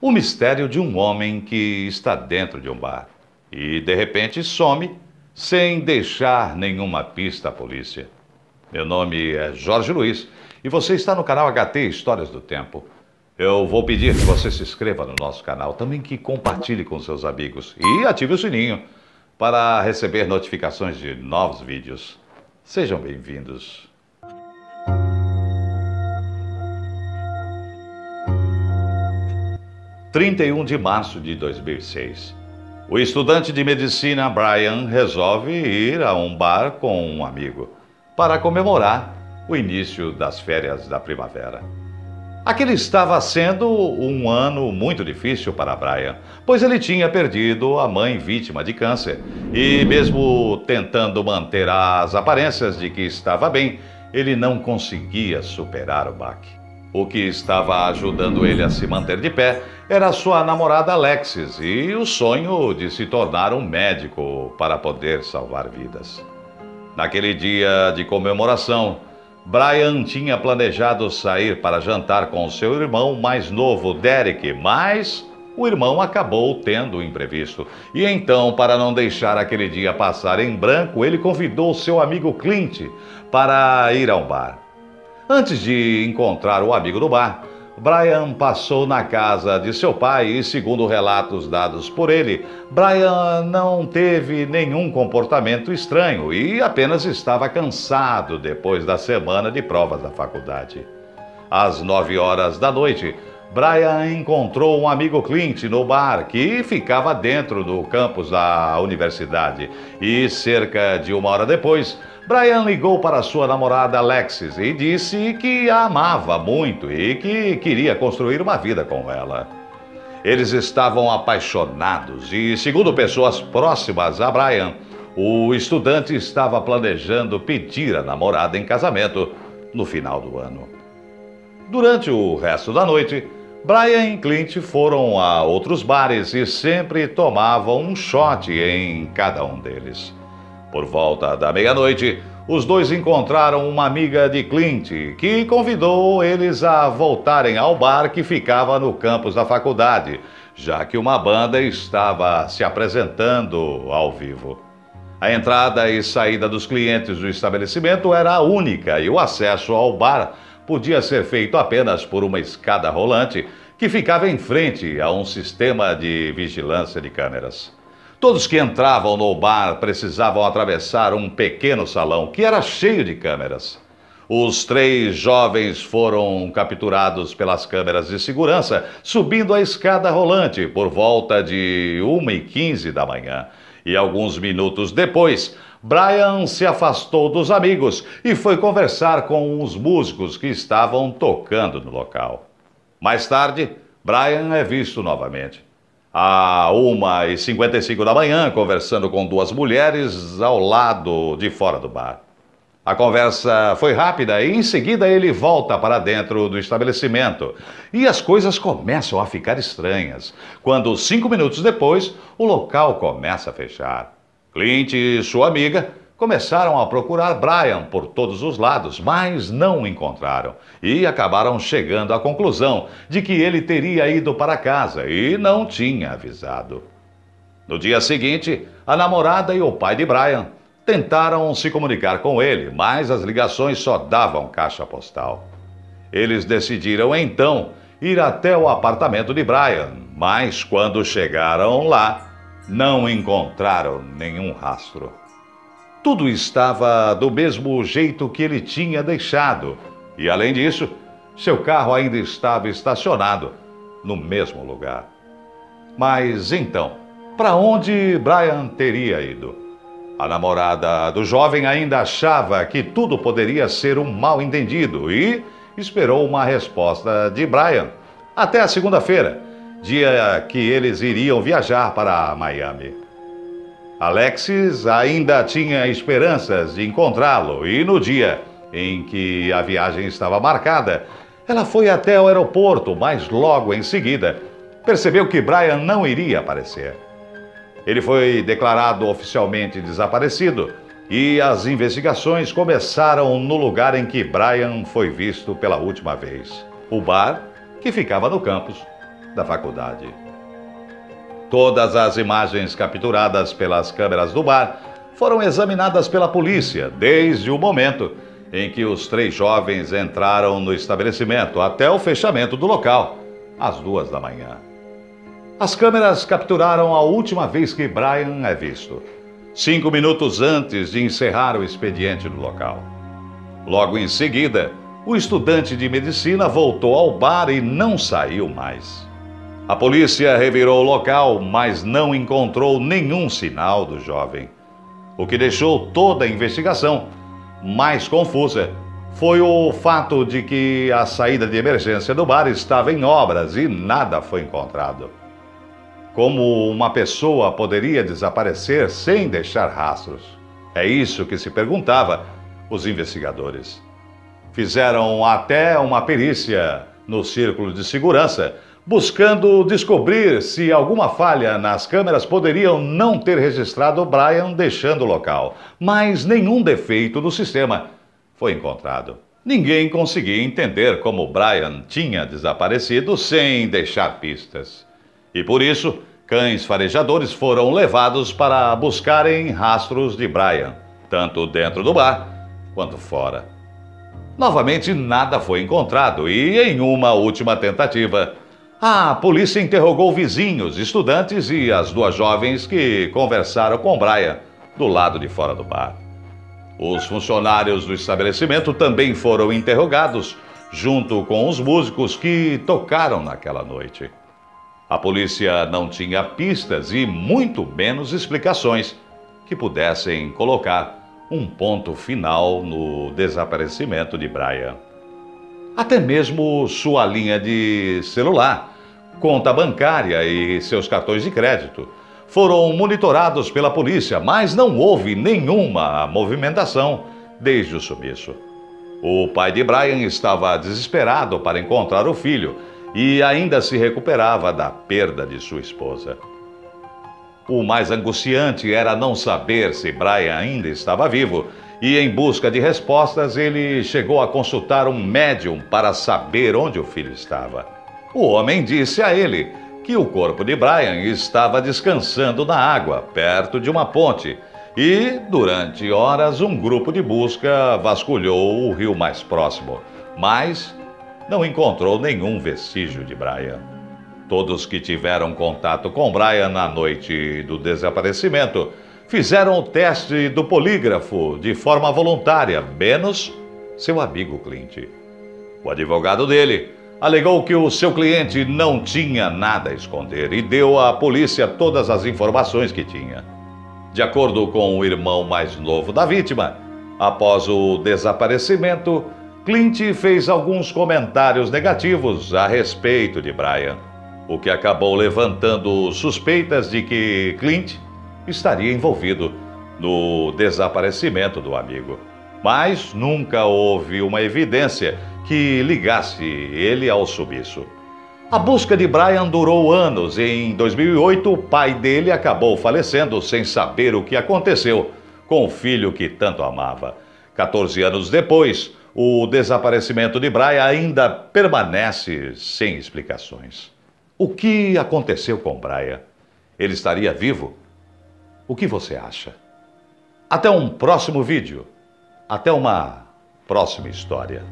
O mistério de um homem que está dentro de um bar e, de repente, some sem deixar nenhuma pista à polícia. Meu nome é Jorge Luiz e você está no canal HT Histórias do Tempo. Eu vou pedir que você se inscreva no nosso canal, também que compartilhe com seus amigos e ative o sininho para receber notificações de novos vídeos. Sejam bem-vindos. (31 de março de 2006). O estudante de medicina Brian resolve ir a um bar com um amigo para comemorar o início das férias da primavera. Aquele estava sendo um ano muito difícil para Brian, pois ele tinha perdido a mãe vítima de câncer e, mesmo tentando manter as aparências de que estava bem, ele não conseguia superar o baque. O que estava ajudando ele a se manter de pé era sua namorada Alexis e o sonho de se tornar um médico para poder salvar vidas. Naquele dia de comemoração, Brian tinha planejado sair para jantar com seu irmão mais novo, Derek, mas o irmão acabou tendo um imprevisto. E então, para não deixar aquele dia passar em branco, ele convidou seu amigo Clint para ir ao bar. Antes de encontrar o amigo no bar, Brian passou na casa de seu pai e, segundo relatos dados por ele, Brian não teve nenhum comportamento estranho e apenas estava cansado depois da semana de provas da faculdade. Às 9 horas da noite, Brian encontrou um amigo Clint no bar que ficava dentro do campus da universidade e, cerca de 1 hora depois, Brian ligou para sua namorada Alexis e disse que a amava muito e que queria construir uma vida com ela. Eles estavam apaixonados e, segundo pessoas próximas a Brian, o estudante estava planejando pedir a namorada em casamento no final do ano. Durante o resto da noite, Brian e Clint foram a outros bares e sempre tomavam um shot em cada um deles. Por volta da meia-noite, os dois encontraram uma amiga de Clint, que convidou eles a voltarem ao bar que ficava no campus da faculdade, já que uma banda estava se apresentando ao vivo. A entrada e saída dos clientes do estabelecimento era única e o acesso ao bar podia ser feito apenas por uma escada rolante que ficava em frente a um sistema de vigilância de câmeras. Todos que entravam no bar precisavam atravessar um pequeno salão que era cheio de câmeras. Os 3 jovens foram capturados pelas câmeras de segurança subindo a escada rolante por volta de 1h15 da manhã. E alguns minutos depois, Brian se afastou dos amigos e foi conversar com os músicos que estavam tocando no local. Mais tarde, Brian é visto novamente. À 1h55 da manhã, conversando com 2 mulheres ao lado de fora do bar. A conversa foi rápida e em seguida ele volta para dentro do estabelecimento. E as coisas começam a ficar estranhas, quando 5 minutos depois o local começa a fechar. Clint e sua amiga começaram a procurar Brian por todos os lados, mas não o encontraram e acabaram chegando à conclusão de que ele teria ido para casa e não tinha avisado. No dia seguinte, a namorada e o pai de Brian tentaram se comunicar com ele, mas as ligações só davam caixa postal. Eles decidiram então ir até o apartamento de Brian, mas quando chegaram lá, não encontraram nenhum rastro. Tudo estava do mesmo jeito que ele tinha deixado. E, além disso, seu carro ainda estava estacionado no mesmo lugar. Mas, então, para onde Brian teria ido? A namorada do jovem ainda achava que tudo poderia ser um mal-entendido e esperou uma resposta de Brian até a segunda-feira, dia que eles iriam viajar para Miami. Alexis ainda tinha esperanças de encontrá-lo e no dia em que a viagem estava marcada, ela foi até o aeroporto, mas logo em seguida percebeu que Brian não iria aparecer. Ele foi declarado oficialmente desaparecido e as investigações começaram no lugar em que Brian foi visto pela última vez, o bar que ficava no campus da faculdade. Todas as imagens capturadas pelas câmeras do bar foram examinadas pela polícia desde o momento em que os 3 jovens entraram no estabelecimento até o fechamento do local, às 2 da manhã. As câmeras capturaram a última vez que Brian é visto, 5 minutos antes de encerrar o expediente do local. Logo em seguida, o estudante de medicina voltou ao bar e não saiu mais. A polícia revirou o local, mas não encontrou nenhum sinal do jovem. O que deixou toda a investigação mais confusa foi o fato de que a saída de emergência do bar estava em obras e nada foi encontrado. Como uma pessoa poderia desaparecer sem deixar rastros? É isso que se perguntava os investigadores. Fizeram até uma perícia no círculo de segurança, buscando descobrir se alguma falha nas câmeras poderiam não ter registrado Brian deixando o local. Mas nenhum defeito no sistema foi encontrado. Ninguém conseguia entender como Brian tinha desaparecido sem deixar pistas. E por isso, cães farejadores foram levados para buscarem rastros de Brian, tanto dentro do bar quanto fora. Novamente, nada foi encontrado e, em uma última tentativa, a polícia interrogou vizinhos, estudantes e as 2 jovens que conversaram com Brian do lado de fora do bar. Os funcionários do estabelecimento também foram interrogados, junto com os músicos que tocaram naquela noite. A polícia não tinha pistas e muito menos explicações que pudessem colocar um ponto final no desaparecimento de Brian. Até mesmo sua linha de celular, conta bancária e seus cartões de crédito foram monitorados pela polícia, mas não houve nenhuma movimentação desde o sumiço. O pai de Brian estava desesperado para encontrar o filho e ainda se recuperava da perda de sua esposa. O mais angustiante era não saber se Brian ainda estava vivo e, em busca de respostas, ele chegou a consultar um médium para saber onde o filho estava. O homem disse a ele que o corpo de Brian estava descansando na água, perto de uma ponte, e, durante horas, um grupo de busca vasculhou o rio mais próximo, mas não encontrou nenhum vestígio de Brian. Todos que tiveram contato com Brian na noite do desaparecimento fizeram o teste do polígrafo de forma voluntária, menos seu amigo Clint. O advogado dele alegou que o seu cliente não tinha nada a esconder e deu à polícia todas as informações que tinha. De acordo com o irmão mais novo da vítima, após o desaparecimento, Clint fez alguns comentários negativos a respeito de Brian, o que acabou levantando suspeitas de que Clint estaria envolvido no desaparecimento do amigo. Mas nunca houve uma evidência que ligasse ele ao sumiço. A busca de Brian durou anos e, em 2008, o pai dele acabou falecendo sem saber o que aconteceu com o filho que tanto amava. 14 anos depois, o desaparecimento de Brian ainda permanece sem explicações. O que aconteceu com Brian? Ele estaria vivo? O que você acha? Até um próximo vídeo. Até uma próxima história.